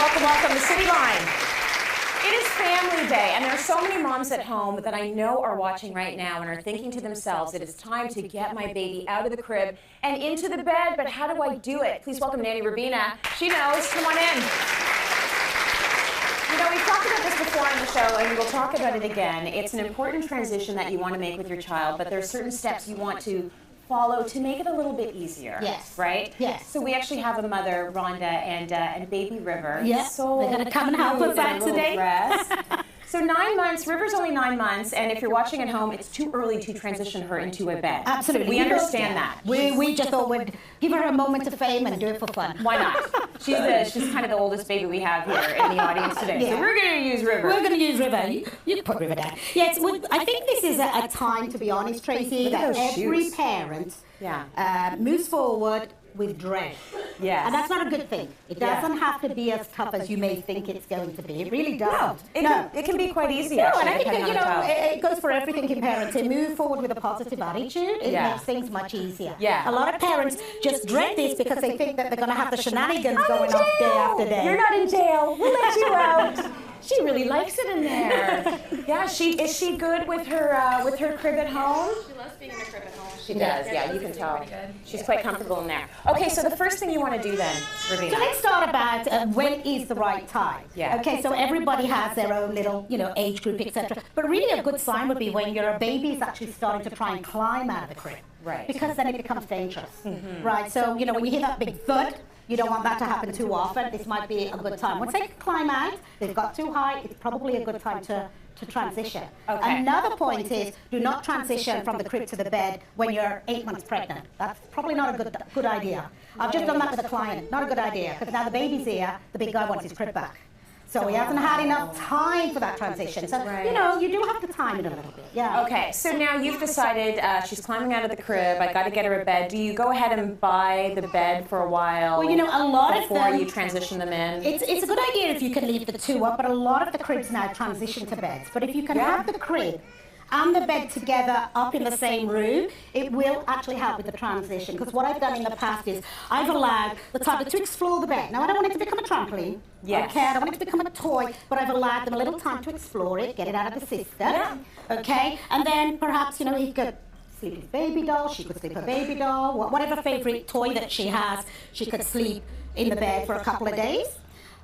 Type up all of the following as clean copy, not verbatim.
welcome to City Line. It is Family Day, and there are so many moms at home that I know are watching right now and are thinking to themselves, it is time to get my baby out of the crib and into the bed, but how do I do it? Please welcome Nanny Rabina. She knows. Come on in. You know, we've talked about this before on the show, and we'll talk about it again. It's an important transition that you want to make with your child, but there are certain steps you want to follow to make it a little bit easier. Yes. Right? Yes. So we actually have a mother, Rhonda, and baby River. Yes. So they're going to come and help us out today. So 9 months, River's only 9 months, and if you're watching at home, it's too early to transition her into a bed. Absolutely. We understand that. We just thought we'd give her a moment of fame and do it for fun. Why not? She's kind of the oldest baby we have here in the audience today. Yeah. So we're going to use River. We're going to use River. You put River down. Yes, I think this is a time, to be honest, Tracy, that every parent moves forward with dread. Yes. And that's not a good thing. It doesn't have to be as tough as you may think it's going to be. It really doesn't. It can be quite easy, No, actually, and I think depending on the child. it goes for everything in parenting. Move forward with a positive attitude. It makes things much easier. Yeah. A lot of parents just dread this because they think that they're going to have the shenanigans going on day after day. You're not in jail. We'll let you out. She really likes it in there. Yeah, is she good with her crib at home? She loves being in her crib at home. She does, yeah, you can tell. She's quite comfortable in there. Okay, so the first thing you want to do then, Ravina. So let's start about when is the right time. Yeah. Okay, so everybody has their own little, age group, etc. But really a good sign would be when your baby is actually starting to try and climb out of the crib. Right. Because then it becomes dangerous. Right, so, when you hear that big thud, you don't want that to happen too often. This might be a good time. Once they climb out, they've got too high, it's probably a good time to transition. Okay. Another point is, do not transition from the crib to the bed when you're 8 months pregnant. That's probably not a good idea. I've just done that with a client. Not a good idea, because now the baby's here, the big guy wants his crib back. So he hasn't had enough time for that transition. So, you do have to time it a little bit. Yeah. Okay, so now you've decided she's climbing out of the crib, I got to get her a bed. Do you go ahead and buy the bed for a while a lot before of them, you transition them in? It's a good idea if you can leave the two up, but a lot of the cribs now transition to beds. But if you can have the crib and the bed together up in the same room, it will actually help with the transition. Because what I've done in the past is I've allowed the toddler to explore the bed. Now, I don't want it to become a trampoline. Yes. Okay, I don't want it to become a toy, but I've allowed them a little time to explore it, get it out of the system. Yeah. Okay, and then perhaps, he could sleep his baby doll, she could sleep her baby doll, whatever favorite toy that she has, she could sleep in the bed for a couple of days.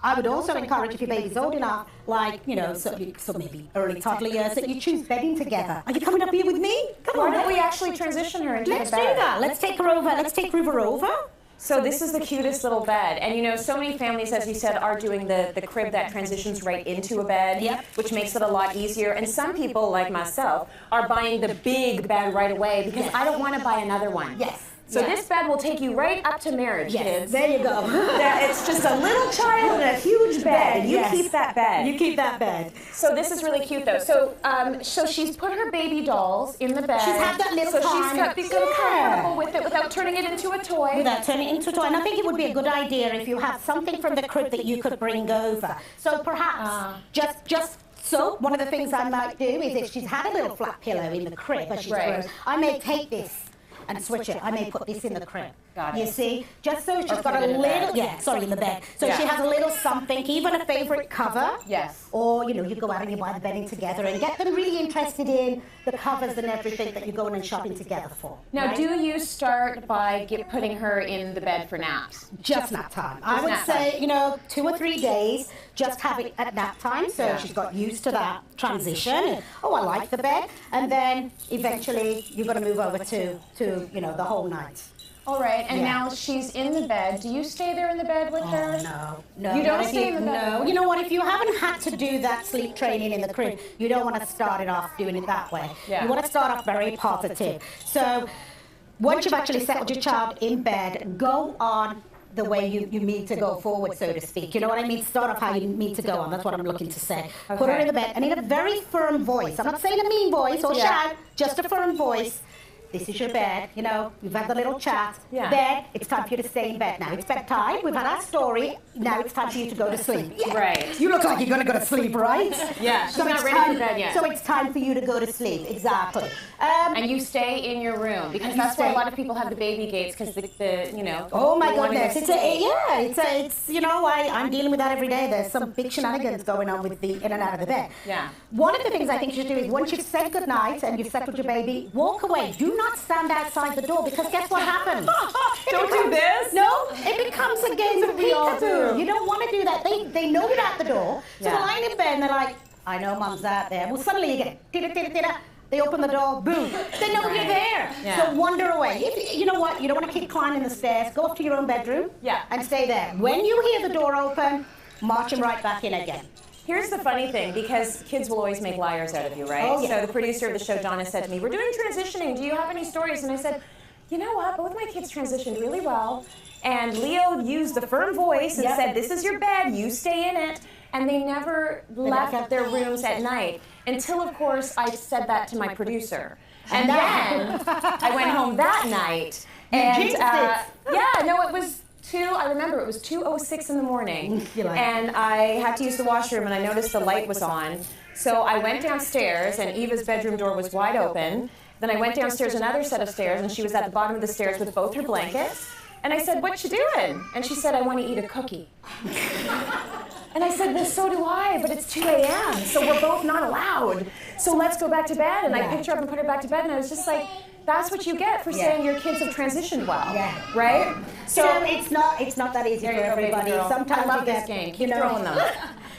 I would also encourage, if your baby's old enough, so maybe early toddler years, that you choose bedding together. Are you coming up here with me? Come on. Why don't we actually transition her into Let's the do bed? that. Let's take her over. Let's take River over. So this is the cutest little bed. And so many families, as we said, are doing the crib that transitions right into a bed, which makes it a lot easier. And some people, like myself, are buying the big bed right away because I don't want to buy another one. Yes. So this bed will take you right up to marriage, kids. There you go. It's just a little child and a huge bed. You keep that bed. You keep that bed. So this is really cute, though. So she's put her baby dolls in the bed. She's had that little time. So she's become comfortable with it without turning it into a toy. Without turning it into a toy. And I think it would be a good idea if you have something from the crib that you could bring over. So perhaps So one of the things I might do is if she's had a little flat pillow in the crib as she's grown, I may take this and switch it. I may put this in the crib. Got it. You see? Just so she's got a little, in the bed. So she has a little something, even a favorite cover. Yes. Or, you go out and you buy the bedding together and get them really interested in the covers and everything that you're going and shopping together for. Now, do you start by putting her in the bed for naps? Just nap time. I would say, 2 or 3 days, just have it at nap time. So she's got used to that transition. And, I like the bed. And then eventually you're going to move over to the whole night. All right, and now she's in the bed. Do you stay there in the bed with her? No. You don't stay in the bed? No. You know what? If you haven't had to do that sleep training in the crib, you don't want to start it off doing it that way. Yeah. You want to start off very positive. So once you've actually settled your child in bed, go on the way you need to go forward, so to speak. You know what I mean? Start off how you need to go on. That's what I'm looking to say. Okay. Put her in the bed and in a very firm voice. I'm not saying a mean voice or shout, just a firm voice. this is your bed, you know, we've had the little chat. Yeah. Bed, it's time for you to stay in bed now. It's bedtime, we've had our story, now it's time for you to go to sleep. Yeah. Right. You look like you're going to go to sleep, right? Yeah, she's not it's ready time, for bed yet. So it's time for you to go to sleep, exactly. And you stay in your room, because that's why a lot of people have the baby gates, because the you know. Oh my the one goodness! is- It's you know, I'm dealing with that every day. There's some big shenanigans going on with the in and out of the bed. Yeah. One of the things I think you should do is once you've said goodnight and you've settled your baby, walk away. Do not stand outside the door, because guess what happens? Don't do this. No, it becomes a game of we all peekaboo. do. You don't want to do that. They know you're at the door, so Yeah. they're lying in bed and they're like, I know Mum's out there. Well, suddenly you get titter. They open the door, boom. They know you're there. Yeah. So wander away. If, you know what? You don't want to keep climbing the stairs. Go up to your own bedroom. Yeah. And stay there. When you hear the door open, march them right back in again. Here's the funny thing, because kids will always make liars out of you, right? Oh, yeah. So the producer of the show, Donna, said to me, we're doing transitioning. Do you have any stories? And I said, you know what? Both my kids transitioned really well. And Leo used the firm voice and Yep. said, this is your bed, you stay in it. And they never left their rooms at night. Until, of course, I said that to my producer. And then I went home that night. And jinxed it. yeah, no, it was I remember it was 2:06 in the morning. You're like- And I had to use the washroom, and I noticed the light was on. So I went downstairs, and Eva's bedroom door was wide open. Then I went downstairs another set of stairs, and she was at the bottom of the stairs with both her blankets. And I said, what you doing? And she said, I want to eat a cookie. And I said, well, so do I, but it's 2 a.m., so we're both not allowed. So let's go back to bed. And I picked her up and put her back to bed, and I was just like, that's what you get for saying your kids have transitioned well, right? So it's not that easy for everybody. Sometimes I love you get, this game. Keep throwing them.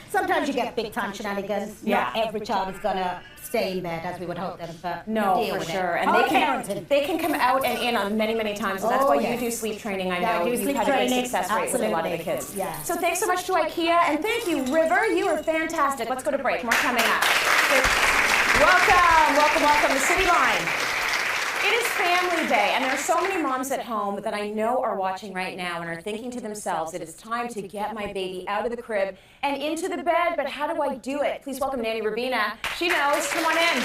Sometimes you get big time shenanigans. Not every child is gonna stay in bed as we would hope them to No, deal for with sure. It. And Parenting. they can come out and in on many, many times. And that's why you do sleep training. I know do you've sleep had a good training, success rate with a lot of the absolutely. kids. Yeah. So thanks so much to IKEA, and thank you, River. You are fantastic. Let's go to break. More coming up. Welcome to City Line. It is family day, and there are so many moms at home that I know are watching right now and are thinking to themselves, it is time to get my baby out of the crib and into the bed, but how do I do it? Please welcome Nanny Rubina. She knows. Come on in.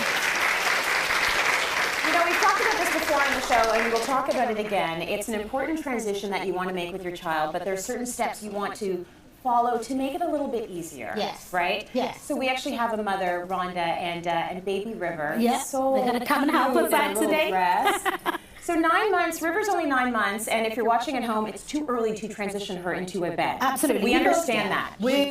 You know, we've talked about this before on the show, and we will talk about it again. It's an important transition that you want to make with your child, but there are certain steps you want to follow to make it a little bit easier. Yes. Right? Yes. So we actually have a mother, Rhonda, and baby River. Yes. So They're going to come and help us out today. So 9 months, River's only 9 months, and if you're watching at home, it's too early to transition her into a bed. Absolutely. We understand that.